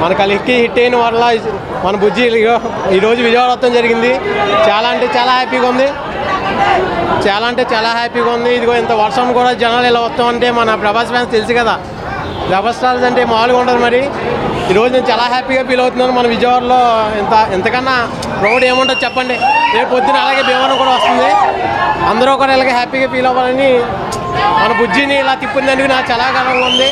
మన కలికి హిట్ అయిన వల్ల మన బుజ్జి ఈరోజు విజయవాడ వస్తాం జరిగింది. చాలా అంటే చాలా హ్యాపీగా ఉంది. ఇదిగో ఇంత వర్షం కూడా జనాలు ఇలా వస్తామంటే మన ప్రభాస్ ఫ్యాన్స్ తెలుసు కదా, రెబల్ స్టార్స్ అంటే మామూలుగా ఉండదు. మరి ఈరోజు నేను చాలా హ్యాపీగా ఫీల్ అవుతున్నాను. మన విజయవాడలో ఎంతకన్నా ప్రౌడ్ ఏముంటుంది చెప్పండి. రేపు పొద్దున అలాగే భీమవరం కూడా వస్తుంది. అందరూ కూడా ఇలాగే హ్యాపీగా ఫీల్ అవ్వాలని మన బుజ్జిని ఇలా తిప్పినందుకు నాకు చాలా గర్వంగా ఉంది.